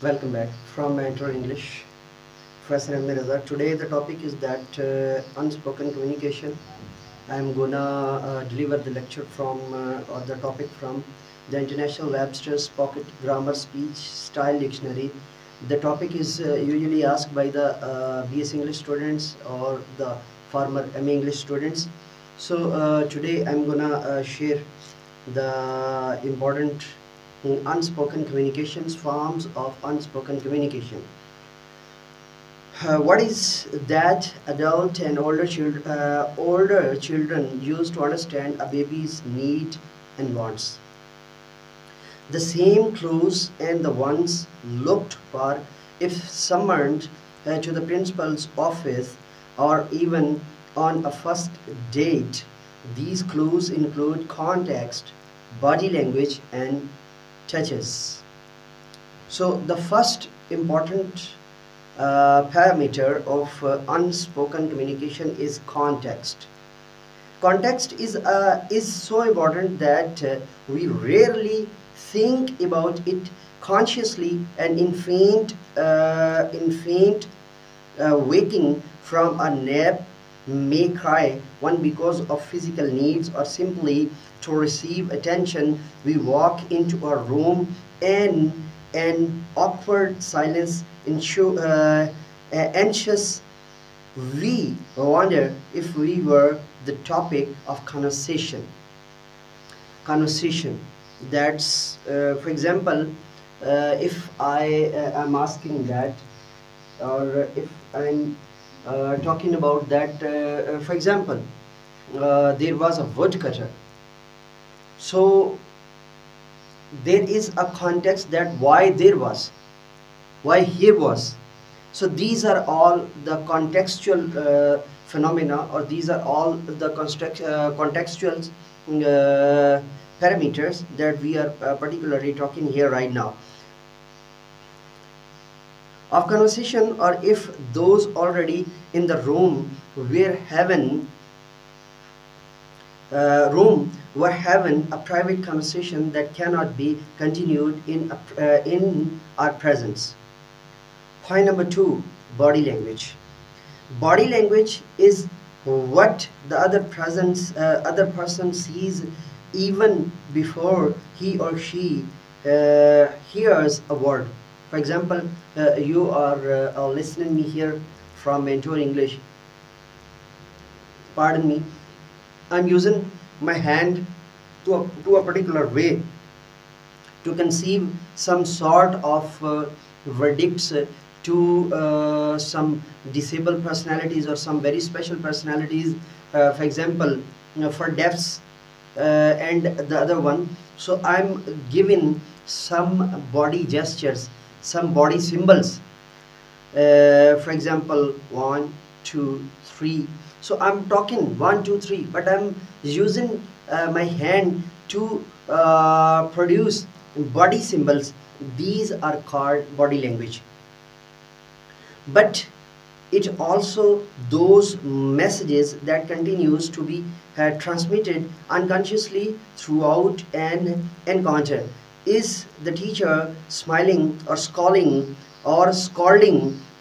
Welcome back from Mentor English. Professor Ahmed Razak. Today the topic is that unspoken communication. I'm gonna deliver the lecture from or the topic from the International Webster's Pocket Grammar Speech Style Dictionary. The topic is usually asked by the BS English students or the former MA English students. So today I'm gonna share the important unspoken communications, forms of unspoken communication. What is that adult and older children use to understand a baby's need and wants? The same clues and the ones looked for if summoned to the principal's office or even on a first date. These clues include context, body language, and touches. So the first important parameter of unspoken communication is context. Context is so important that we rarely think about it consciously, and in faint waking from a nap may cry one because of physical needs or simply to receive attention. We walk into a room and an awkward silence anxious. We wonder if we were the topic of conversation. That's for example, if I am asking that, or if I'm talking about that, for example, there was a woodcutter. So there is a context that why he was. So these are all the contextual phenomena, or these are all the contextual parameters that we are particularly talking here right now of conversation, or if those already in the were having a private conversation that cannot be continued in our presence. Point number two, body language. Body language is what the other person sees even before he or she hears a word. For example, you are listening me here from Mentor English. Pardon me, I'm using my hand to a particular way to conceive some sort of verdicts to some disabled personalities or some very special personalities, for example, for deafs and the other one. So I'm giving some body gestures, some body symbols, for example, 1 2 3. So I'm talking 1 2 3, but I'm using my hand to produce body symbols. These are called body language. But it also those messages that continues to be transmitted unconsciously throughout an encounter. Is the teacher smiling or scolding?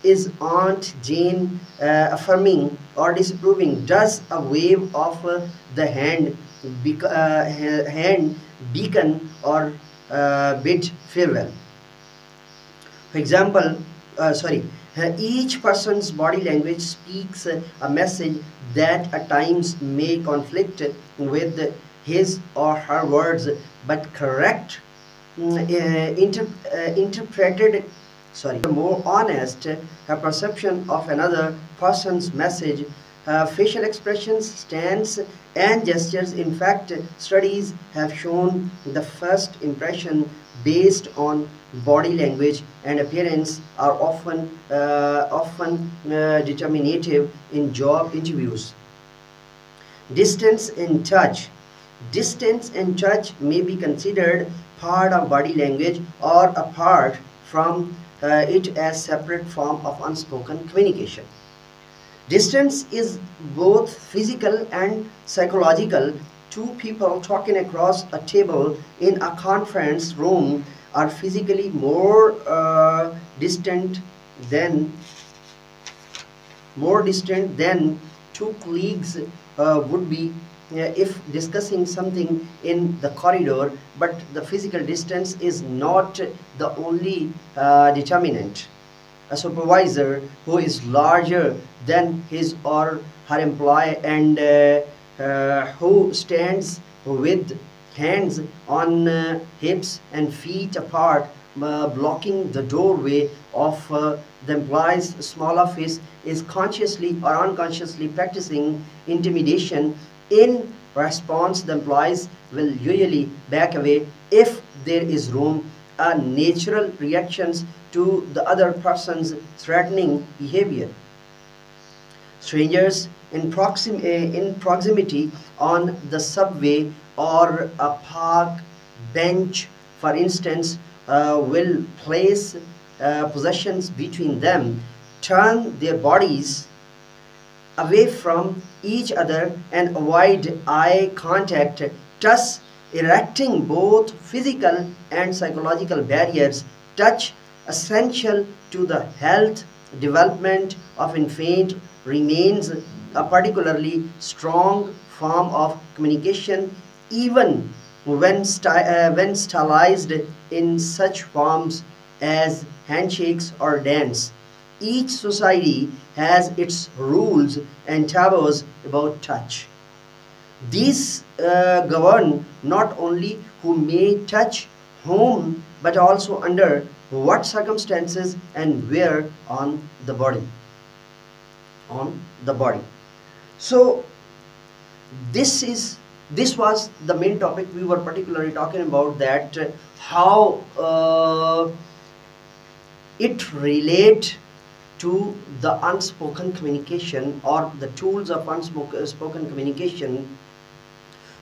Is Aunt Jane affirming or disapproving? Does a wave of the hand beacon or bid farewell? For example, each person's body language speaks a message that at times may conflict with his or her words, but correct, interpreted, more honest, a perception of another person's message. Facial expressions, stance, and gestures. In fact, studies have shown the first impression based on body language and appearance are often determinative in job interviews. Distance and touch. Distance and touch may be considered part of body language or apart from it as separate form of unspoken communication. Distance is both physical and psychological. Two people talking across a table in a conference room are physically more distant than two colleagues would be if discussing something in the corridor, but the physical distance is not the only determinant. A supervisor who is larger than his or her employee and who stands with hands on hips and feet apart, blocking the doorway of the employee's small office, is consciously or unconsciously practicing intimidation. In response, the employees will usually back away if there is room, a natural reactions to the other person's threatening behavior. Strangers in proximity on the subway or a park bench, for instance, will place possessions between them, turn their bodies away from each other and avoid eye contact, thus erecting both physical and psychological barriers. Touch, essential to the health development of infant, remains a particularly strong form of communication, even when stylized in such forms as handshakes or dance. Each society has its rules and taboos about touch. These govern not only who may touch whom, but also under what circumstances and where on the body. On the body. So this was the main topic we were particularly talking about, that how it relate to the unspoken communication or the tools of unspoken communication.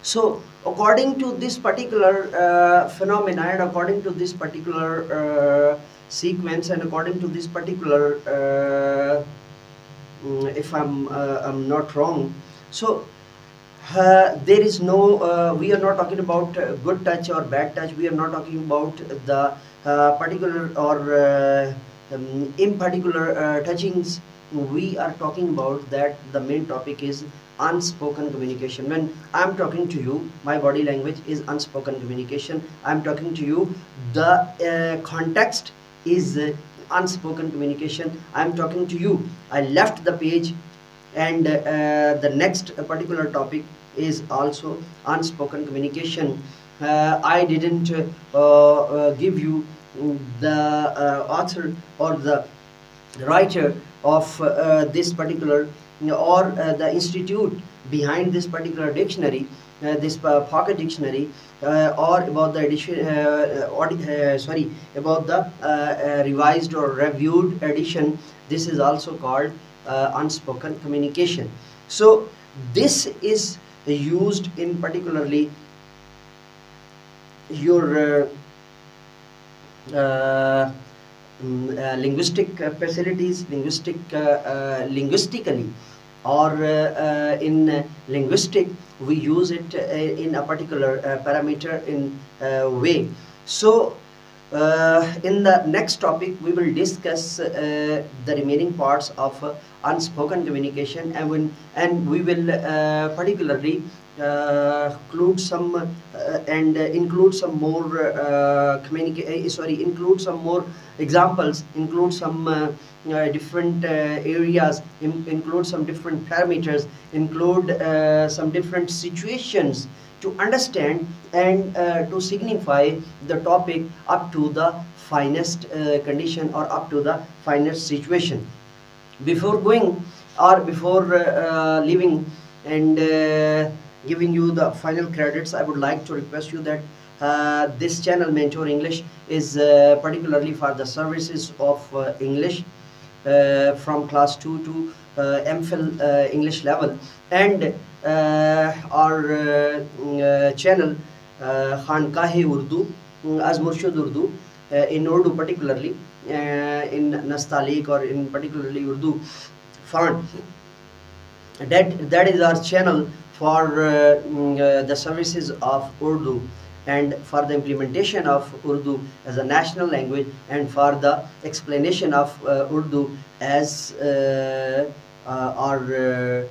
So according to this particular phenomena, and according to this particular sequence, and according to this particular if I'm not wrong, so there is no we are not talking about good touch or bad touch. We are not talking about the particular or in particular touchings. We are talking about that the main topic is unspoken communication. When I'm talking to you, my body language is unspoken communication. I'm talking to you, the context is unspoken communication. I'm talking to you, I left the page, and the next particular topic is also unspoken communication. I didn't give you the author or the writer of this particular, or the institute behind this particular dictionary, this pocket dictionary, or about the edition, about the revised or reviewed edition. This is also called unspoken communication. So this is used in particularly your linguistic facilities, linguistically, or in linguistic we use it in a particular parameter in way. So in the next topic we will discuss the remaining parts of unspoken communication, and we will particularly include some include some more include some more examples, include some different areas, include some different parameters, include some different situations to understand and to signify the topic up to the finest condition or up to the finest situation. Before going or before leaving and giving you the final credits, I would like to request you that this channel Mentor English is particularly for the services of English from class 2 to MPhil English level, and our channel Khankahe Urdu as Murshid Urdu in Urdu, particularly in Nastaliq or in particularly Urdu font. That is our channel for the services of Urdu. and for the implementation of Urdu as a national language, and for the explanation of Urdu as our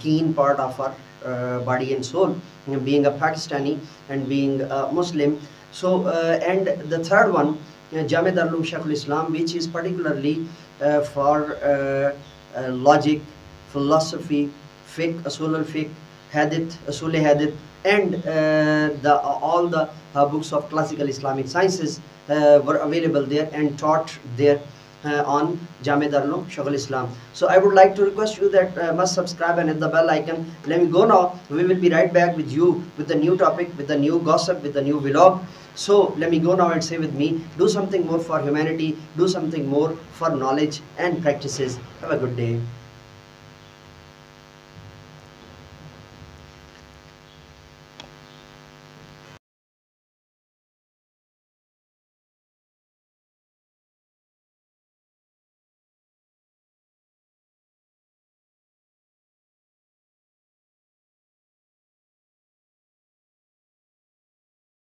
keen part of our body and soul, being a Pakistani and being a Muslim. So, and the third one, Jamia Darul Shaykhul Islam, which is particularly for logic, philosophy, fiqh, usul al-fiqh, hadith, usul hadith, and the all the books of classical Islamic sciences were available there and taught there on Jamia Darul Shaykhul Islam. So I would like to request you that must subscribe and hit the bell icon. Let me go now. We will be right back with you with the new topic, with the new gossip, with the new vlog. So let me go now and say with me, do something more for humanity, do something more for knowledge and practices. Have a good day.